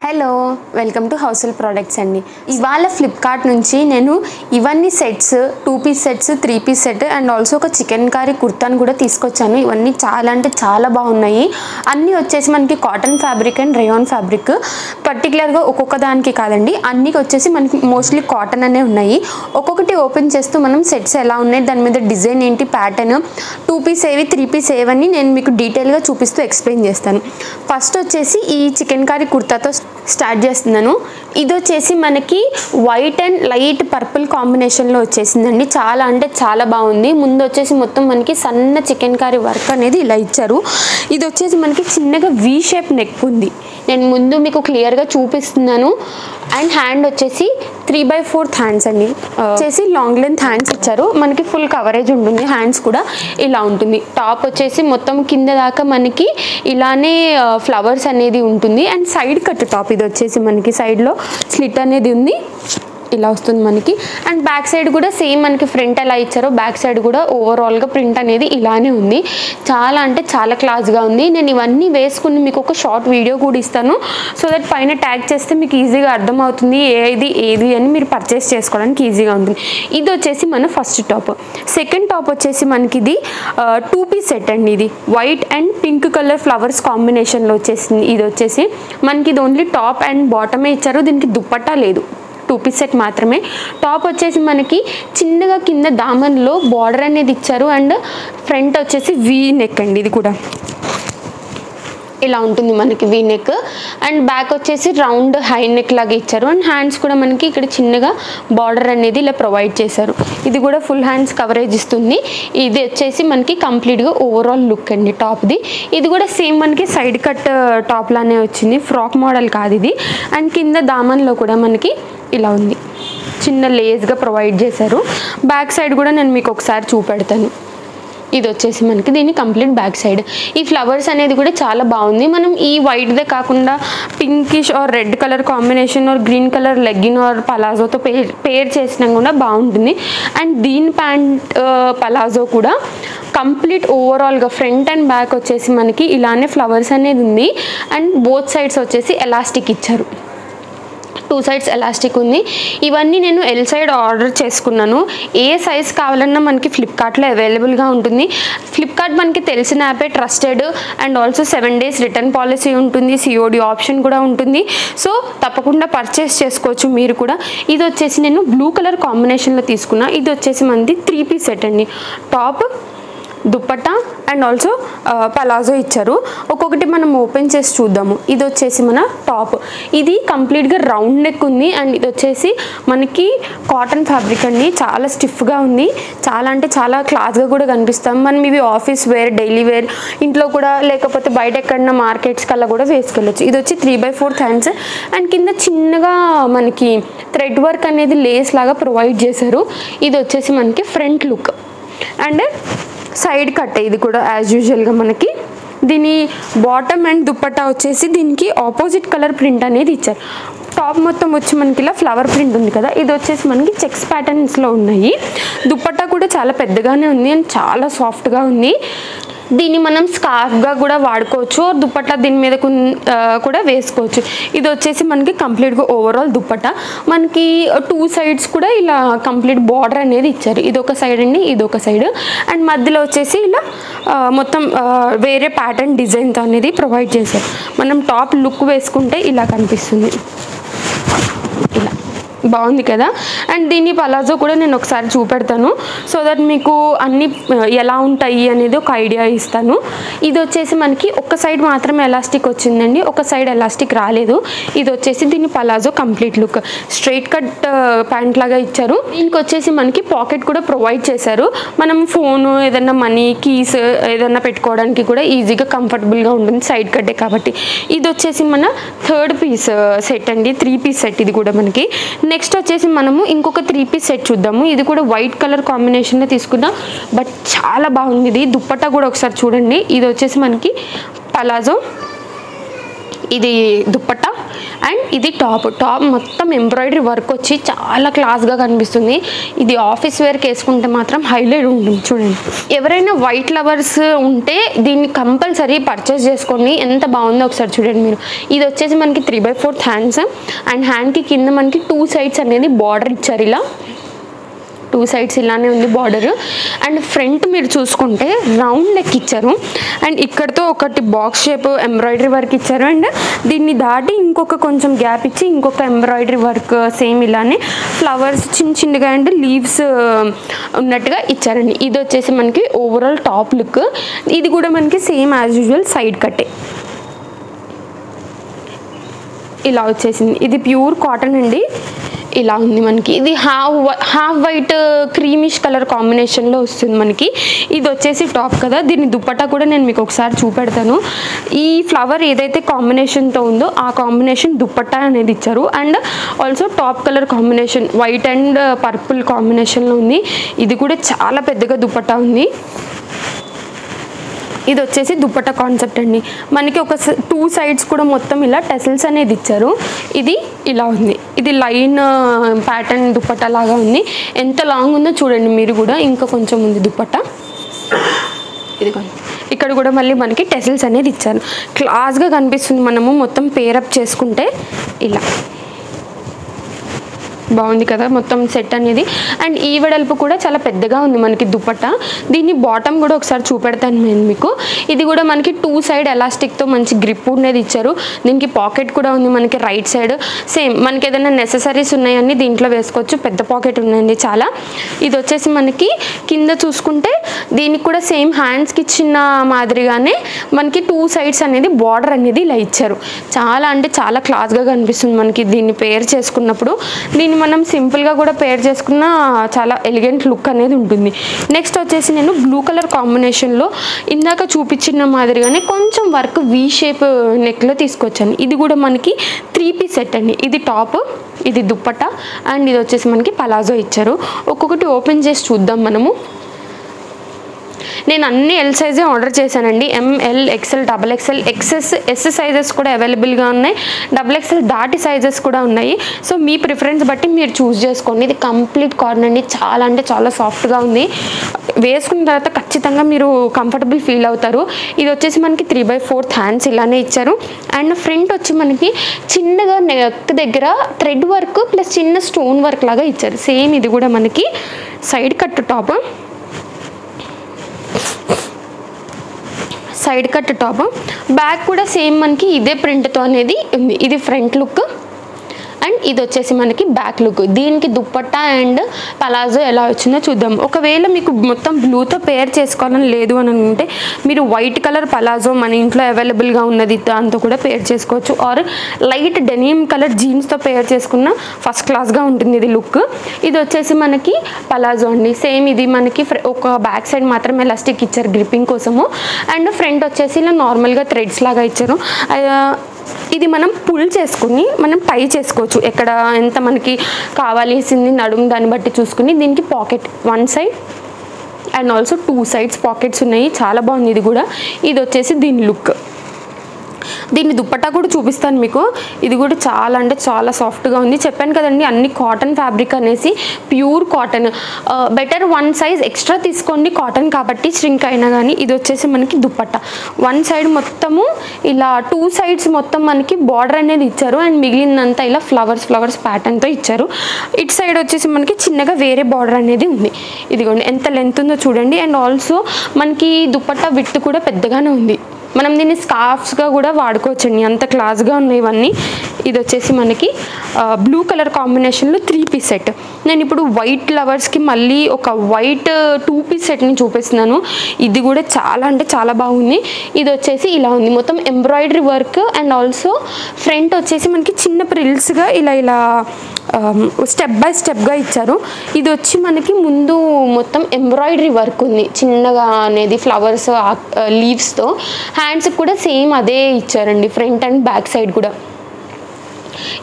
Hello welcome to household products అండి. ఇవాళ Flipkart నుంచి నేను ఇవన్నీ sets 2 piece sets 3 piece set and also ఒక చికెన్ కర్రీ కుర్తాను కూడా తీసుకొచ్చాను. ఇవన్నీ చాలా అంటే చాలా బాగున్నాయి. అన్నీ వచ్చేసి మనకి cotton fabric and rayon fabric, పర్టికులర్గా ఒక్కొక్క దానికి కాదండి, అన్నీ వచ్చేసి మనకి మోస్ట్లీ కాటన్ అనే ఉన్నాయి. ఒక్కొక్కటి ఓపెన్ చేస్తూ మనం సెట్స్ ఎలా ఉన్నాయి, దాని మీద డిజైన్ ఏంటి, ప్యాటర్న్, 2 పీస్ ఏవి 3 పీస్ ఏవని నేను మీకు డీటెయిల్గా చూపిస్తూ ఎక్స్ప్లెయిన్ చేస్తాను. ఫస్ట్ వచ్చేసి ఈ చికెన్ కర్రీ కుర్తాతో స్టార్ట్ చేస్తున్నాను. ఇది వచ్చేసి మనకి వైట్ అండ్ లైట్ పర్పుల్ కాంబినేషన్లో వచ్చేసిందండి. చాలా అంటే చాలా బాగుంది. ముందు వచ్చేసి మొత్తం మనకి సన్న చికెన్ కర్రీ వర్క్ అనేది ఇలా ఇచ్చారు. ఇది వచ్చేసి మనకి చిన్నగా వీ షేప్ నెక్ ఉంది. నేను ముందు మీకు క్లియర్గా చూపిస్తున్నాను. అండ్ హ్యాండ్ వచ్చేసి 3/4 హ్యాండ్స్ అండి. వచ్చేసి లాంగ్ లెంత్ హ్యాండ్స్ ఇచ్చారు. మనకి ఫుల్ కవరేజ్ ఉంటుంది. హ్యాండ్స్ కూడా ఇలా ఉంటుంది. టాప్ వచ్చేసి మొత్తం కింద దాకా మనకి ఇలానే ఫ్లవర్స్ అనేది ఉంటుంది. And side cut top. ఇది వచ్చేసి మనకి సైడ్లో స్లిట్ అనేది ఉంది, ఇలా వస్తుంది మనకి. అండ్ బ్యాక్ సైడ్ కూడా సేమ్ మనకి ఫ్రంట్ ఎలా ఇచ్చారో బ్యాక్ సైడ్ కూడా ఓవరాల్గా ప్రింట్ అనేది ఇలానే ఉంది. చాలా అంటే చాలా క్లాస్గా ఉంది. నేను ఇవన్నీ వేసుకుని మీకు ఒక షార్ట్ వీడియో కూడా ఇస్తాను, సో దట్ పైన ట్యాగ్ చేస్తే మీకు ఈజీగా అర్థమవుతుంది ఏది అని మీరు పర్చేస్ చేసుకోవడానికి ఈజీగా ఉంటుంది. ఇది వచ్చేసి మన ఫస్ట్ టాప్. సెకండ్ టాప్ వచ్చేసి మనకి ఇది 2 పీస్ సెట్ అండి. ఇది white and pink colour flowers కాంబినేషన్లో వచ్చేసింది. ఇది వచ్చేసి మనకి ఇది ఓన్లీ టాప్ అండ్ బాటమే ఇచ్చారు. దీనికి దుప్పట్టా లేదు, 2 పీస్ సెట్ మాత్రమే. టాప్ వచ్చేసి మనకి చిన్నగా కింద దామన్లో బార్డర్ అనేది ఇచ్చారు. అండ్ ఫ్రంట్ వచ్చేసి వీ నెక్ అండి. ఇది కూడా ఇలా ఉంటుంది మనకి వీ నెక్. అండ్ బ్యాక్ వచ్చేసి రౌండ్ హై నెక్ లాగా ఇచ్చారు. అండ్ హ్యాండ్స్ కూడా మనకి ఇక్కడ చిన్నగా బార్డర్ అనేది ఇలా ప్రొవైడ్ చేశారు. ఇది కూడా ఫుల్ హ్యాండ్స్ కవరేజ్ ఇస్తుంది. ఇది వచ్చేసి మనకి కంప్లీట్గా ఓవరాల్ లుక్ అండి టాప్ది. ఇది కూడా సేమ్ మనకి సైడ్ కట్ టాప్ లానే వచ్చింది, ఫ్రాక్ మోడల్ కాదు ఇది. అండ్ కింద దామన్లో కూడా మనకి ఇలా ఉంది, చిన్న లేస్గా ప్రొవైడ్ చేశారు. బ్యాక్ సైడ్ కూడా నేను మీకు ఒకసారి చూపెడతాను. ఇది వచ్చేసి మనకి దీని కంప్లీట్ బ్యాక్ సైడ్. ఈ ఫ్లవర్స్ అనేది కూడా చాలా బాగుంది. మనం ఈ వైట్దే కాకుండా pinkish or red colour combination or green colour legging or పలాజోతో పేర్ చేసినా కూడా బాగుంటుంది. అండ్ దీని ప్యాంట్ పలాజో కూడా కంప్లీట్ ఓవరాల్గా ఫ్రంట్ అండ్ బ్యాక్ వచ్చేసి మనకి ఇలానే ఫ్లవర్స్ అనేది ఉంది. అండ్ బోత్ సైడ్స్ వచ్చేసి ఎలాస్టిక్ ఇచ్చారు. 2 సైడ్స్ ఎలాస్టిక్ ఉంది. ఇవన్నీ నేను ఎల్ సైడ్ ఆర్డర్ చేసుకున్నాను. ఏ సైజ్ కావాలన్నా మనకి ఫ్లిప్కార్ట్లో అవైలబుల్గా ఉంటుంది. ఫ్లిప్కార్ట్ మనకి తెలిసిన యాపే, trusted. And also 7 days return policy ఉంటుంది, COD ఆప్షన్ కూడా ఉంటుంది. సో తప్పకుండా పర్చేస్ చేసుకోవచ్చు మీరు కూడా. ఇది వచ్చేసి నేను బ్లూ కలర్ కాంబినేషన్లో తీసుకున్నా. ఇది వచ్చేసి మనది 3 పీస్ సెట్ అండి. Top, dupatta and also palazzo ఇచ్చారు. ఒక్కొక్కటి మనం ఓపెన్ చేసి చూద్దాము. ఇది వచ్చేసి మన టాప్. ఇది కంప్లీట్గా రౌండ్ నెక్ ఉంది. అండ్ ఇది వచ్చేసి మనకి కాటన్ ఫ్యాబ్రిక్ అండి. చాలా స్టిఫ్గా ఉంది. చాలా అంటే చాలా క్లాస్గా కూడా కనిపిస్తాం. మనం ఇవి ఆఫీస్ వేర్, డైలీ వేర్, ఇంట్లో కూడా, లేకపోతే బయట ఎక్కడన్నా మార్కెట్స్ కల్లా కూడా వేసుకెళ్ళచ్చు. ఇది వచ్చి 3/4 హ్యాండ్స్. అండ్ కింద చిన్నగా మనకి థ్రెడ్ వర్క్ అనేది లేస్ లాగా ప్రొవైడ్ చేశారు. ఇది వచ్చేసి మనకి front look. And side cut. ఇది కూడా యాజ్ యూజువల్గా మనకి దీని బాటమ్ అండ్ దుప్పట్టా వచ్చేసి దీనికి ఆపోజిట్ కలర్ ప్రింట్ అనేది ఇచ్చారు. టాప్ మొత్తం వచ్చి మనకి ఇలా ఫ్లవర్ ప్రింట్ ఉంది కదా, ఇది వచ్చేసి మనకి చెక్స్ ప్యాటర్న్స్లో ఉన్నాయి. దుప్పట్టా కూడా చాలా పెద్దగానే ఉంది అండ్ చాలా సాఫ్ట్గా ఉంది. దీన్ని మనం స్కార్ఫ్గా కూడా వాడుకోవచ్చు, దుప్పట్టా దీని మీద కూడా వేసుకోవచ్చు. ఇది వచ్చేసి మనకి కంప్లీట్గా ఓవరాల్ దుప్పట్టా. మనకి 2 సైడ్స్ కూడా ఇలా కంప్లీట్ బార్డర్ అనేది ఇచ్చారు. ఇది ఒక సైడ్ అండి, ఇది ఒక సైడ్. అండ్ మధ్యలో వచ్చేసి ఇలా మొత్తం వేరే ప్యాటర్న్ డిజైన్తో అనేది ప్రొవైడ్ చేశారు. మనం టాప్ లుక్ వేసుకుంటే ఇలా కనిపిస్తుంది. ఇలా బాగుంది కదా. అండ్ దీని పలాజో కూడా నేను ఒకసారి చూపెడతాను, సో దట్ మీకు అన్నీ ఎలా ఉంటాయి అనేది ఒక ఐడియా ఇస్తాను. ఇది వచ్చేసి మనకి ఒక సైడ్ మాత్రమే ఎలాస్టిక్ వచ్చిందండి, ఒక సైడ్ ఎలాస్టిక్ రాలేదు. ఇది వచ్చేసి దీని palazzo complete look. Straight cut pant లాగా ఇచ్చారు. దీనికి వచ్చేసి మనకి పాకెట్ కూడా ప్రొవైడ్ చేశారు. మనం ఫోను, ఏదన్నా మనీ, కీస్ ఏదన్నా పెట్టుకోవడానికి కూడా ఈజీగా కంఫర్టబుల్గా ఉంటుంది, సైడ్ కట్టే కాబట్టి. ఇది వచ్చేసి మన 3rd పీస్ సెట్ అండి, 3 పీస్ సెట్. ఇది కూడా మనకి నెక్స్ట్ వచ్చేసి మనము ఇంకొక 3 పీస్ సెట్ చూద్దాము. ఇది కూడా వైట్ కలర్ కాంబినేషన్లో తీసుకున్నాం, బట్ చాలా బాగుంది. ఇది దుప్పట్టా కూడా ఒకసారి చూడండి. ఇది వచ్చేసి మనకి పలాజో, ఇది దుప్పట్టా అండ్ ఇది టాప్ మొత్తం ఎంబ్రాయిడరీ వర్క్ వచ్చి చాలా క్లాస్గా కనిపిస్తుంది. ఇది ఆఫీస్ వేర్కి వేసుకుంటే మాత్రం హైలైట్ ఉంటుంది. చూడండి, ఎవరైనా వైట్ లవర్స్ ఉంటే దీన్ని కంపల్సరీ పర్చేస్ చేసుకోండి. ఎంత బాగుందో ఒకసారి చూడండి మీరు. ఇది వచ్చేసి మనకి 3/4 హ్యాండ్స్ అండ్ హ్యాండ్కి కింద మనకి 2 సైడ్స్ అనేది బార్డర్ ఇచ్చారు. ఇలా 2 సైడ్స్ ఇలానే ఉంది బార్డర్. అండ్ ఫ్రంట్ మీరు చూసుకుంటే రౌండ్ నెక్ ఇచ్చారు అండ్ ఇక్కడతో ఒకటి బాక్స్ షేప్ ఎంబ్రాయిడరీ వర్క్ ఇచ్చారు. అండ్ దీన్ని దాటి ఇంకొక కొంచెం గ్యాప్ ఇచ్చి ఇంకొక ఎంబ్రాయిడరీ వర్క్ సేమ్ ఇలానే ఫ్లవర్స్ చిన్నగా అండ్ లీవ్స్ ఉన్నట్టుగా ఇచ్చారండి. ఇది వచ్చేసి మనకి ఓవరాల్ టాప్ లుక్. ఇది కూడా మనకి సేమ్ యాజ్ యూజువల్ సైడ్ కట్టే ఇలా వచ్చేసింది. ఇది ప్యూర్ కాటన్ అండి. ఇలా ఉంది మనకి. ఇది హాఫ్ వైట్ క్రీమిష్ కలర్ కాంబినేషన్లో వస్తుంది మనకి. ఇది వచ్చేసి టాప్ కదా, దీని దుప్పట్టా కూడా నేను మీకు ఒకసారి చూపెడతాను. ఈ ఫ్లవర్ ఏదైతే కాంబినేషన్తో ఉందో ఆ కాంబినేషన్ దుప్పట్టా అనేది ఇచ్చారు. And also top colour combination white and purple కాంబినేషన్లో ఉంది. ఇది కూడా చాలా పెద్దగా దుప్పట్టా ఉంది. ఇది వచ్చేసి దుప్పట్టా కాన్సెప్ట్ అండి. మనకి ఒక 2 సైడ్స్ కూడా మొత్తం ఇలా టెసల్స్ అనేది ఇచ్చారు. ఇది ఇలా ఉంది. ఇది లైన్ ప్యాటర్న్ దుప్పట్టా లాగా ఉంది. ఎంత లాంగ్ ఉందో చూడండి మీరు కూడా. ఇంకా కొంచెం ఉంది దుప్పట్టా. ఇది ఇక్కడ కూడా మళ్ళీ మనకి టెసల్స్ అనేది ఇచ్చారు. క్లాస్గా కనిపిస్తుంది. మనము మొత్తం పేరప్ చేసుకుంటే ఇలా బాగుంది కదా మొత్తం సెట్ అనేది. అండ్ ఈ వెడల్పు కూడా చాలా పెద్దగా ఉంది మనకి దుప్పట్టా. దీన్ని బాటమ్ కూడా ఒకసారి చూపెడతాను నేను మీకు. ఇది కూడా మనకి 2 సైడ్ ఎలాస్టిక్తో మంచి గ్రిప్ ఉండేది ఇచ్చారు. దీనికి పాకెట్ కూడా ఉంది మనకి రైట్ సైడ్. సేమ్ మనకి ఏదైనా నెససరీస్ ఉన్నాయని దీంట్లో వేసుకోవచ్చు. పెద్ద పాకెట్ ఉందండి చాలా. ఇది వచ్చేసి మనకి కింద చూసుకుంటే దీనికి కూడా సేమ్ హ్యాండ్స్కి ఇచ్చిన మాదిరిగానే మనకి 2 సైడ్స్ అనేది బార్డర్ అనేది ఇలా ఇచ్చారు. చాలా అంటే చాలా క్లాస్గా కనిపిస్తుంది మనకి దీన్ని పేర్ చేసుకున్నప్పుడు. దీన్ని మనం సింపుల్గా కూడా పేర్ చేసుకున్న చాలా ఎలిగెంట్ లుక్ అనేది ఉంటుంది. నెక్స్ట్ వచ్చేసి నేను బ్లూ కలర్ కాంబినేషన్లో ఇందాక చూపించిన మాదిరిగానే కొంచెం వర్క్ వీ షేప్ నెక్లో తీసుకొచ్చాను. ఇది కూడా మనకి 3 పీస్ సెట్ అండి. ఇది టాప్, ఇది దుప్పట్టా అండ్ ఇది వచ్చేసి మనకి పలాజో ఇచ్చారు. ఒక్కొక్కటి ఓపెన్ చేసి చూద్దాం మనము. నేను అన్ని ఎల్ సైజే ఆర్డర్ చేశానండి. ML, XL, XXL, XS, S sizes కూడా అవైలబుల్గా ఉన్నాయి. XXL దాటి సైజెస్ కూడా ఉన్నాయి. సో మీ ప్రిఫరెన్స్ బట్టి మీరు చూస్ చేసుకోండి. ఇది కంప్లీట్ కాటన్ అండి. చాలా అంటే చాలా సాఫ్ట్గా ఉంది. వేసుకున్న తర్వాత ఖచ్చితంగా మీరు కంఫర్టబుల్ ఫీల్ అవుతారు. ఇది వచ్చేసి మనకి 3/4 హ్యాండ్స్ ఇలానే ఇచ్చారు. అండ్ ఫ్రంట్ వచ్చి మనకి చిన్నగా నెక్ దగ్గర థ్రెడ్ వర్క్ ప్లస్ చిన్న స్టోన్ వర్క్ లాగా ఇచ్చారు. సేమ్ ఇది కూడా మనకి side cut top, side cut top. Back కూడా సేమ్ మనకి ఇదే ప్రింట్తో అనేది ఉంది. ఇది ఫ్రంట్ లుక్ అండ్ ఇది వచ్చేసి మనకి బ్యాక్ లుక్. దీనికి దుప్పట్టా అండ్ పలాజో ఎలా వచ్చిందో చూద్దాం. ఒకవేళ మీకు మొత్తం బ్లూతో పేర్ చేసుకోవాలని లేదు అని అనుకుంటే మీరు వైట్ కలర్ పలాజో మన ఇంట్లో అవైలబుల్గా ఉన్నది దాంతో కూడా పేర్ చేసుకోవచ్చు. ఆర్ లైట్ డెనిమ్ కలర్ జీన్స్తో పేర్ చేసుకున్న ఫస్ట్ క్లాస్గా ఉంటుంది ఇది లుక్. ఇది వచ్చేసి మనకి పలాజో అండి. సేమ్ ఇది మనకి ఒక బ్యాక్ సైడ్ మాత్రం ఎలాస్టిక్ ఇచ్చారు గ్రిప్పింగ్ కోసము. అండ్ ఫ్రంట్ వచ్చేసి ఇలా నార్మల్గా థ్రెడ్స్ లాగా ఇచ్చారు. ఇది మనం పుల్ చేసుకుని మనం టై చేసుకోవచ్చు. ఎక్కడ ఎంత మనకి కావాల్సింది నడుము దాన్ని బట్టి చూసుకుని. దీనికి pocket 1 side and also 2 sides pockets ఉన్నాయి. చాలా బాగుంది ఇది కూడా. ఇది వచ్చేసి దీని లుక్. దీన్ని దుప్పట్టా కూడా చూపిస్తాను మీకు. ఇది కూడా చాలా అంటే చాలా సాఫ్ట్గా ఉంది. చెప్పాను కదండి అన్ని కాటన్ ఫ్యాబ్రిక్ అనేసి, pure cotton. Better 1 size extra తీసుకోండి కాటన్ కాబట్టి ష్రింక్ అయినా కానీ. ఇది వచ్చేసి మనకి దుప్పట్టా 1 సైడ్ మొత్తము ఇలా 2 సైడ్స్ మొత్తం మనకి బార్డర్ అనేది ఇచ్చారు. అండ్ మిగిలినంతా ఇలా ఫ్లవర్స్ ప్యాటర్న్తో ఇచ్చారు. ఇటు సైడ్ వచ్చేసి మనకి చిన్నగా వేరే బార్డర్ అనేది ఉంది. ఇదిగోండి ఎంత లెంత్ ఉందో చూడండి. అండ్ ఆల్సో మనకి దుప్పట్టా విడ్త్ కూడా పెద్దగానే ఉంది. మనం దీన్ని స్కార్ఫ్స్గా కూడా వాడుకోవచ్చండి. అంత క్లాస్గా ఉన్నాయి ఇవన్నీ. ఇది వచ్చేసి మనకి బ్లూ కలర్ కాంబినేషన్లో 3 పీస్ సెట్. నేను ఇప్పుడు వైట్ లవర్స్కి మళ్ళీ ఒక వైట్ 2 పీస్ సెట్ని చూపిస్తున్నాను. ఇది కూడా చాలా అంటే చాలా బాగుంది. ఇది వచ్చేసి ఇలా ఉంది మొత్తం embroidery work. And also front వచ్చేసి మనకి చిన్న ప్రిల్స్గా ఇలా స్టెప్ బై స్టెప్గా ఇచ్చారు. ఇది వచ్చి మనకి ముందు మొత్తం ఎంబ్రాయిడరీ వర్క్ ఉంది చిన్నగా అనేది ఫ్లవర్స్ లీవ్స్తో. హ్యాండ్స్కి కూడా సేమ్ అదే ఇచ్చారండి ఫ్రంట్ అండ్ బ్యాక్ సైడ్ కూడా.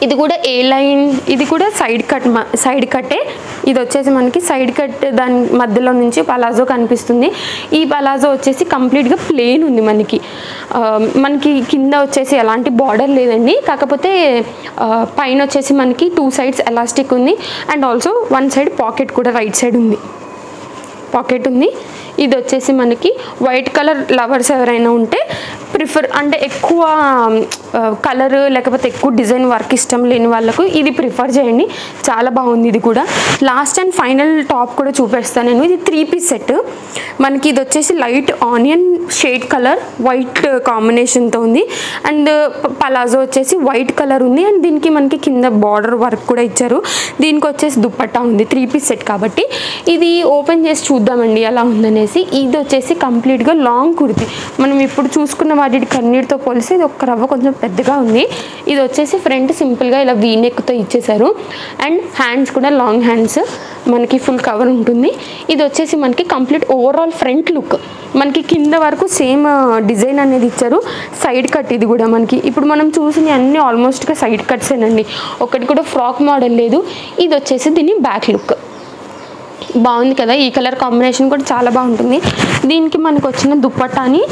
ఇది కూడా ఏ లైన్, ఇది కూడా సైడ్ కట్టే. ఇది వచ్చేసి మనకి సైడ్ కట్, దాని మధ్యలో నుంచి పలాజో కనిపిస్తుంది. ఈ పలాజో వచ్చేసి కంప్లీట్గా ప్లెయిన్ ఉంది. మనకి కింద వచ్చేసి ఎలాంటి బార్డర్ లేదండి. కాకపోతే పైన వచ్చేసి మనకి 2 sides ఎలాస్టిక్ ఉంది. అండ్ ఆల్సో 1 side పాకెట్ కూడా రైట్ సైడ్ ఉంది, పాకెట్ ఉంది. ఇది వచ్చేసి మనకి వైట్ కలర్ లవర్స్ ఎవరైనా ఉంటే అంటే ఎక్కువ కలర్ లేకపోతే ఎక్కువ డిజైన్ వర్క్ ఇష్టం లేని వాళ్ళకు ఇది ప్రిఫర్ చేయండి. చాలా బాగుంది. ఇది కూడా లాస్ట్ అండ్ ఫైనల్ టాప్ కూడా చూపిస్తాను నేను. ఇది 3 piece సెట్. మనకి ఇది వచ్చేసి light onion shade colour white కాంబినేషన్తో ఉంది. అండ్ పలాజో వచ్చేసి వైట్ కలర్ ఉంది. అండ్ దీనికి మనకి కింద బార్డర్ వర్క్ కూడా ఇచ్చారు. దీనికి వచ్చేసి దుప్పట్టా ఉంది. 3 piece సెట్ కాబట్టి ఇది ఓపెన్ చేసి చూద్దామండి ఎలా ఉందనేసి. ఇది వచ్చేసి కంప్లీట్గా లాంగ్ కుర్తీ. మనం ఇప్పుడు చూసుకున్న వాటి కన్నీటితో పోలిసి ఇది ఒక రవ్వ కొంచెం పెద్దగా ఉంది. ఇది వచ్చేసి ఫ్రంట్ సింపుల్గా ఇలా వీ నెక్తో ఇచ్చేసారు. అండ్ హ్యాండ్స్ కూడా లాంగ్ హ్యాండ్స్, మనకి ఫుల్ కవర్ ఉంటుంది. ఇది వచ్చేసి మనకి కంప్లీట్ ఓవరాల్ ఫ్రంట్ లుక్. మనకి కింద వరకు సేమ్ డిజైన్ అనేది ఇచ్చారు. సైడ్ కట్ ఇది కూడా మనకి ఇప్పుడు మనం చూసిన అన్ని ఆల్మోస్ట్గా సైడ్ కట్సేనండి. ఒకటి కూడా ఫ్రాక్ మోడల్ లేదు. ఇది వచ్చేసి దీని బ్యాక్ లుక్. బాగుంది కదా. ఈ కలర్ కాంబినేషన్ కూడా చాలా బాగుంటుంది. దీనికి మనకు వచ్చిన దుప్పట్టాని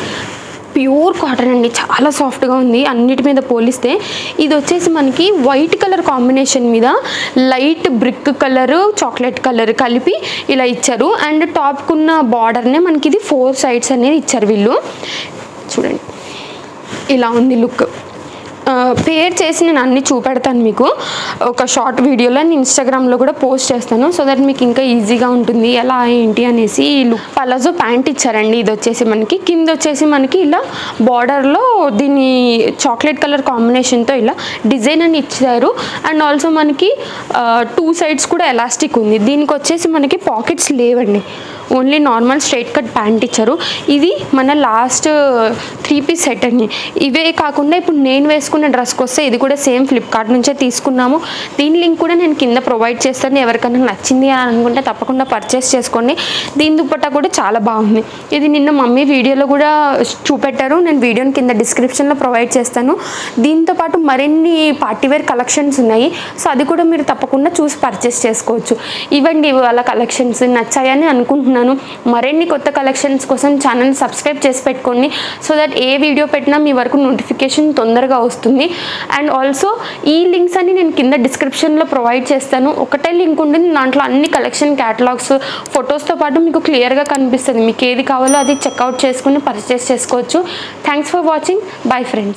ప్యూర్ కాటన్ అండి, చాలా సాఫ్ట్గా ఉంది అన్నిటి మీద పోలిస్తే. ఇది వచ్చేసి మనకి వైట్ కలర్ కాంబినేషన్ మీద light brick colour chocolate colour కలిపి ఇలా ఇచ్చారు. అండ్ టాప్కున్న బార్డర్నే మనకి ఇది 4 sides అనేది ఇచ్చారు వీళ్ళు. చూడండి ఇలా ఉంది లుక్. పేర్ చేసి నేను అన్నీ చూపెడతాను మీకు ఒక షార్ట్ వీడియోలో. నేను ఇన్స్టాగ్రామ్లో కూడా పోస్ట్ చేస్తాను, సో దట్ మీకు ఇంకా ఈజీగా ఉంటుంది ఎలా ఏంటి అనేసి. లుక్ పలాజో ప్యాంట్ ఇచ్చారండి. ఇది వచ్చేసి మనకి కింద వచ్చేసి మనకి ఇలా బార్డర్లో దీన్ని చాక్లెట్ కలర్ కాంబినేషన్తో ఇలా డిజైన్ అని ఇచ్చారు. అండ్ ఆల్సో మనకి 2 sides కూడా ఎలాస్టిక్ ఉంది. దీనికి వచ్చేసి మనకి పాకెట్స్ లేవండి, only normal straight cut pant ఇచ్చారు. ఇది మన లాస్ట్ 3 piece సెట్ అండి. ఇవే కాకుండా ఇప్పుడు నేను వేసుకున్న డ్రెస్కి వస్తే ఇది కూడా సేమ్ ఫ్లిప్కార్ట్ నుంచే తీసుకున్నాము. దీని లింక్ కూడా నేను కింద ప్రొవైడ్ చేస్తాను. ఎవరికైనా నచ్చింది అని అనుకుంటే తప్పకుండా పర్చేస్ చేసుకోండి. దీని దుప్పట్టా కూడా చాలా బాగుంది. ఇది నిన్న మమ్మీ వీడియోలో కూడా చూపెట్టారు, నేను వీడియోని కింద డిస్క్రిప్షన్లో ప్రొవైడ్ చేస్తాను. దీంతోపాటు మరిన్ని పార్టీవేర్ కలెక్షన్స్ ఉన్నాయి, సో అది కూడా మీరు తప్పకుండా చూసి పర్చేస్ చేసుకోవచ్చు. ఇవ్వండి వాళ్ళ కలెక్షన్స్ నచ్చాయని అనుకుంటున్నాను. మరిన్ని కొత్త కలెక్షన్స్ కోసం ఛానల్ సబ్స్క్రైబ్ చేసి పెట్టుకోండి, సో దట్ ఏ వీడియో పెట్టినా మీ వరకు నోటిఫికేషన్ తొందరగా వస్తుంది. అండ్ ఆల్సో ఈ లింక్స్ అన్ని నేను కింద డిస్క్రిప్షన్లో ప్రొవైడ్ చేస్తాను. ఒకటే లింక్ ఉంటుంది, దాంట్లో అన్ని కలెక్షన్ క్యాటలాగ్స్ ఫొటోస్తో పాటు మీకు క్లియర్గా కనిపిస్తుంది. మీకు ఏది కావాలో అది చెక్అవుట్ చేసుకుని పర్చేస్ చేసుకోవచ్చు. Thanks for watching. Bye friends.